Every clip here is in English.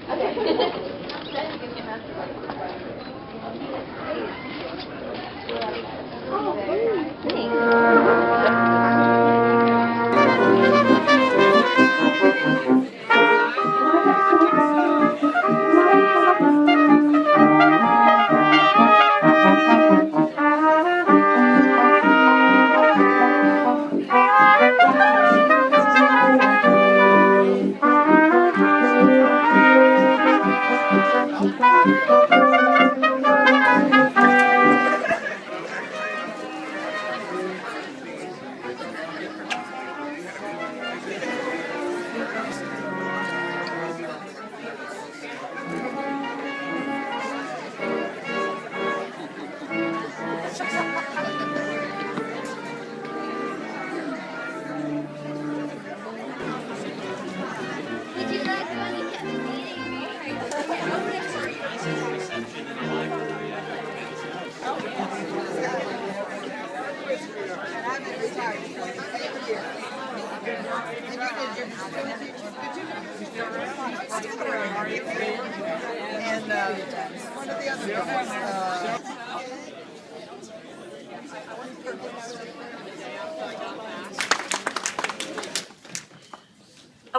I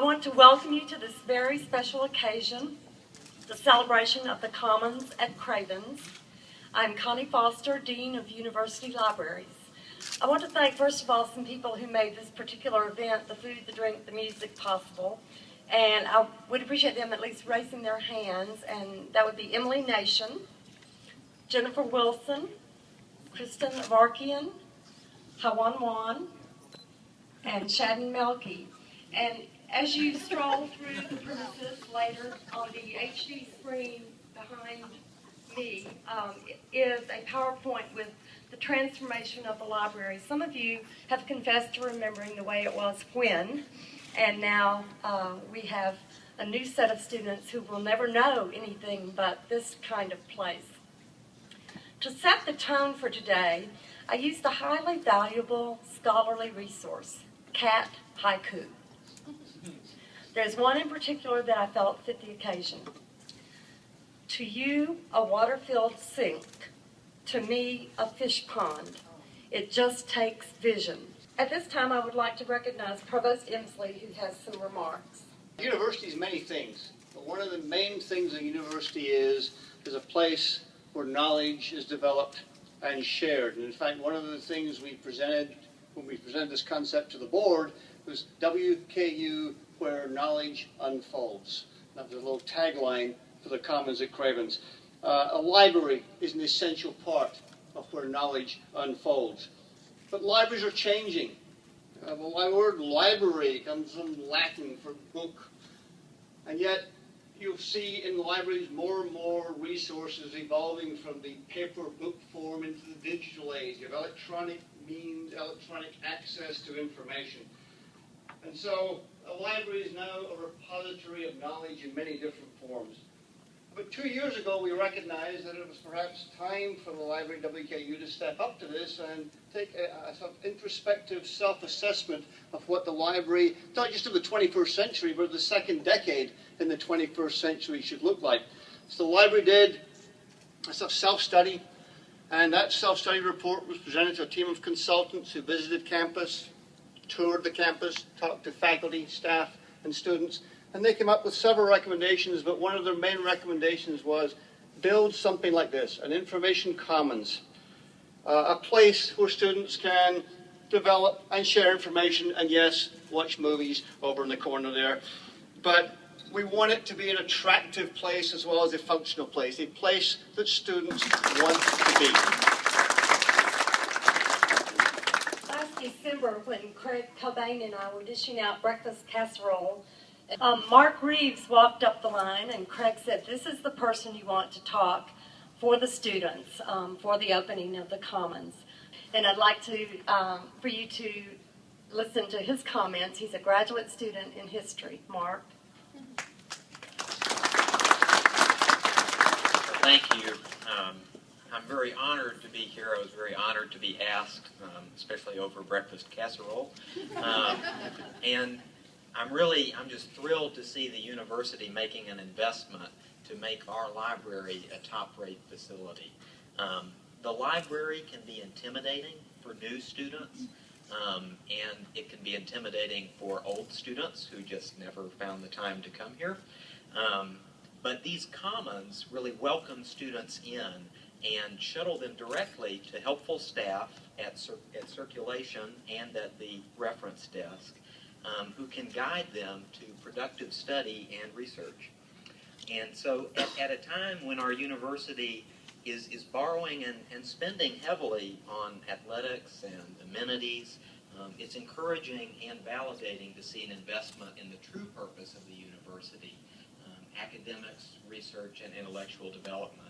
want to welcome you to this very special occasion, the celebration of the Commons at Cravens. I'm Connie Foster, Dean of University Libraries. I want to thank, first of all, some people who made this particular event, the food, the drink, the music, possible. And I would appreciate them at least raising their hands, and that would be Emily Nation, Jennifer Wilson, Kristen Avarkian, Hawan Wan, and Shadden Melky. And as you stroll through the premises later, on the HD screen behind me is a PowerPoint with the transformation of the library. Some of you have confessed to remembering the way it was when, and now we have a new set of students who will never know anything but this kind of place. To set the tone for today, I used a highly valuable scholarly resource, cat haiku. There's one in particular that I felt fit the occasion. To you, a water-filled sink. To me, a fish pond. It just takes vision. At this time, I would like to recognize Provost Emsley, who has some remarks. University is many things, but one of the main things a university is a place where knowledge is developed and shared. And in fact, one of the things we presented when we presented this concept to the board was WKU, where knowledge unfolds. That was a little tagline for the Commons at Cravens. A library is an essential part of where knowledge unfolds. But libraries are changing. The word library comes from Latin for book. And yet, you'll see in libraries more and more resources evolving from the paper book form into the digital age. You have electronic means, electronic access to information. And so a library is now a repository of knowledge in many different forms. But 2 years ago, we recognized that it was perhaps time for the library WKU to step up to this and take a sort of introspective self-assessment of what the library, not just of the 21st century, but the second decade in the 21st century should look like. So the library did a sort of self-study, and that self-study report was presented to a team of consultants who visited campus, toured the campus, talked to faculty, staff, and students, and they came up with several recommendations, but one of their main recommendations was build something like this, an information commons, a place where students can develop and share information, and yes, watch movies over in the corner there. But we want it to be an attractive place as well as a functional place, a place that students want to be. December, when Craig Cobain and I were dishing out breakfast casserole, Mark Reeves walked up the line and Craig said, "This is the person you want to talk for the students for the opening of the Commons." And I'd like to, for you to listen to his comments. He's a graduate student in history. Mark. Thank you. I'm very honored to be here. I was very honored to be asked, especially over breakfast casserole. And I'm just thrilled to see the university making an investment to make our library a top-rate facility. The library can be intimidating for new students, and it can be intimidating for old students who just never found the time to come here. But these commons really welcome students in and shuttle them directly to helpful staff at circulation and at the reference desk, who can guide them to productive study and research. And so at a time when our university is borrowing and spending heavily on athletics and amenities, it's encouraging and validating to see an investment in the true purpose of the university, academics, research, and intellectual development.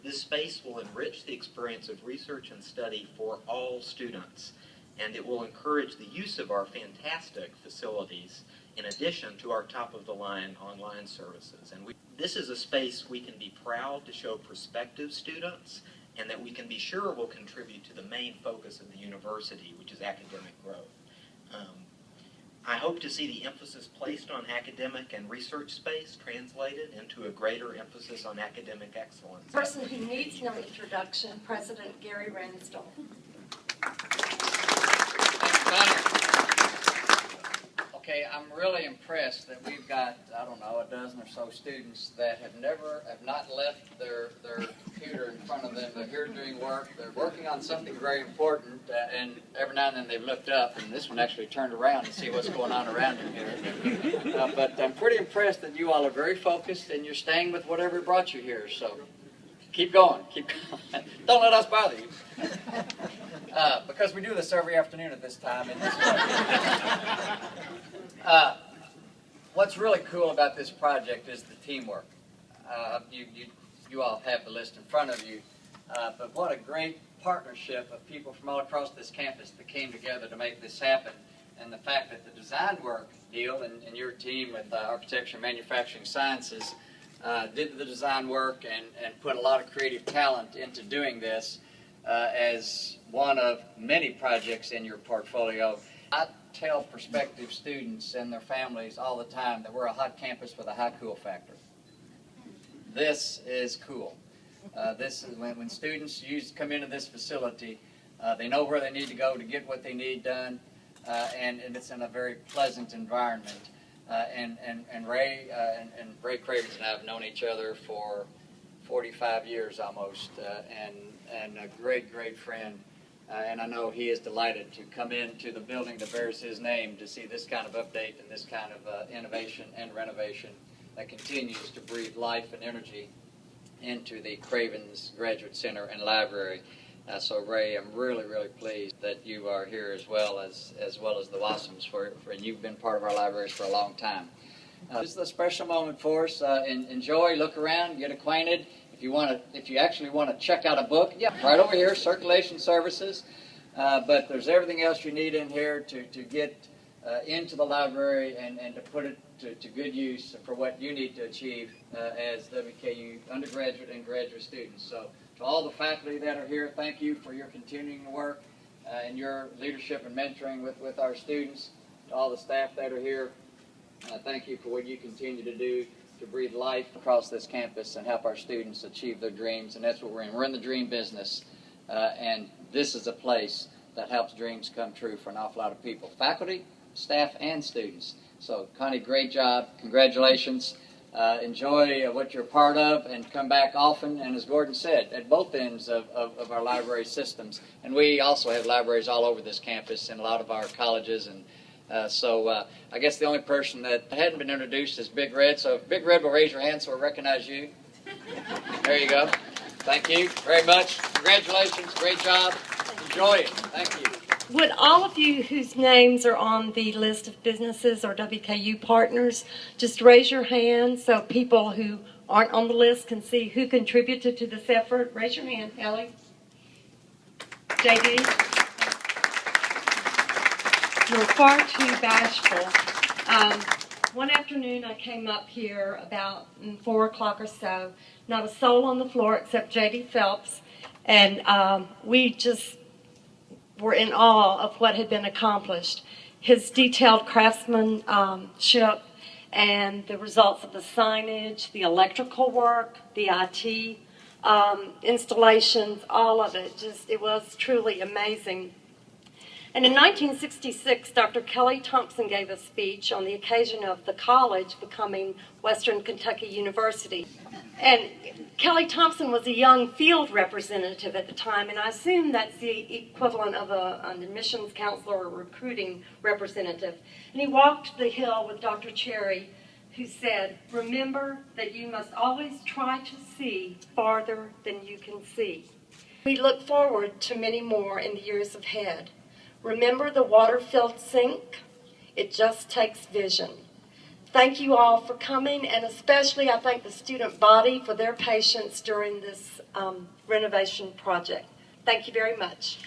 This space will enrich the experience of research and study for all students, and it will encourage the use of our fantastic facilities in addition to our top-of-the-line online services. And this is a space we can be proud to show prospective students and that we can be sure will contribute to the main focus of the university, which is academic growth. I hope to see the emphasis placed on academic and research space translated into a greater emphasis on academic excellence. The person who needs no introduction, President Gary Ransdell. Okay, I'm really impressed that we've got, I don't know, a dozen or so students that have not left their computer in front of them. They're here doing work. They're working on something very important, and every now and then they've looked up, and this one actually turned around to see what's going on around him here. But I'm pretty impressed that you all are very focused, and you're staying with whatever brought you here. So keep going. Keep going. Don't let us bother you. Because we do this every afternoon at this time. In this what's really cool about this project is the teamwork. You all have the list in front of you, but what a great partnership of people from all across this campus that came together to make this happen. And the fact that the design work deal and your team with Architecture and Manufacturing Sciences did the design work and put a lot of creative talent into doing this as one of many projects in your portfolio. I tell prospective students and their families all the time that we're a hot campus with a high cool factor. This is cool. This is when students come into this facility, they know where they need to go to get what they need done, and it's in a very pleasant environment. And Ray Cravens and I have known each other for 45 years almost, and a great friend. And I know he is delighted to come into the building that bears his name to see this kind of update and this kind of innovation and renovation that continues to breathe life and energy into the Cravens Graduate Center and Library. So Ray, I'm really pleased that you are here as well as the Wassums, and you've been part of our libraries for a long time. This is a special moment for us. Enjoy, look around, get acquainted. If you actually want to check out a book, yeah, right over here, circulation services. But there's everything else you need in here to get into the library and to put it to good use for what you need to achieve as WKU undergraduate and graduate students. So to all the faculty that are here, thank you for your continuing work and your leadership and mentoring with our students. To all the staff that are here, thank you for what you continue to do to breathe life across this campus and help our students achieve their dreams. And that's what we're in. We're in the dream business, and this is a place that helps dreams come true for an awful lot of people, faculty, staff, and students. So Connie, great job. Congratulations. Enjoy what you're part of and come back often. And as Gordon said, at both ends of our library systems. And we also have libraries all over this campus in a lot of our colleges. And so I guess the only person that hadn't been introduced is Big Red. So if Big Red will raise your hand so we'll recognize you. There you go. Thank you very much. Congratulations. Great job. Enjoy it. Thank you. Would all of you whose names are on the list of businesses or WKU partners just raise your hand so people who aren't on the list can see who contributed to this effort? Raise your hand, Ellie. JD. You're far too bashful. One afternoon I came up here about 4 o'clock or so, not a soul on the floor except J.D. Phelps, and we just were in awe of what had been accomplished. his detailed craftsmanship and the results of the signage, the electrical work, the IT installations, all of it. It was truly amazing. And in 1966, Dr. Kelly Thompson gave a speech on the occasion of the college becoming Western Kentucky University. And Kelly Thompson was a young field representative at the time, and I assume that's the equivalent of an admissions counselor or recruiting representative. And he walked the hill with Dr. Cherry, who said, "Remember that you must always try to see farther than you can see." We look forward to many more in the years ahead. Remember the water-filled sink? It just takes vision. Thank you all for coming, and especially I thank the student body for their patience during this renovation project. Thank you very much.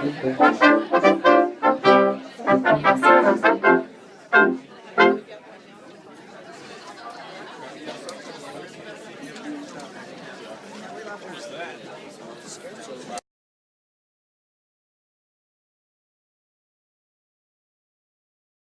Thank you.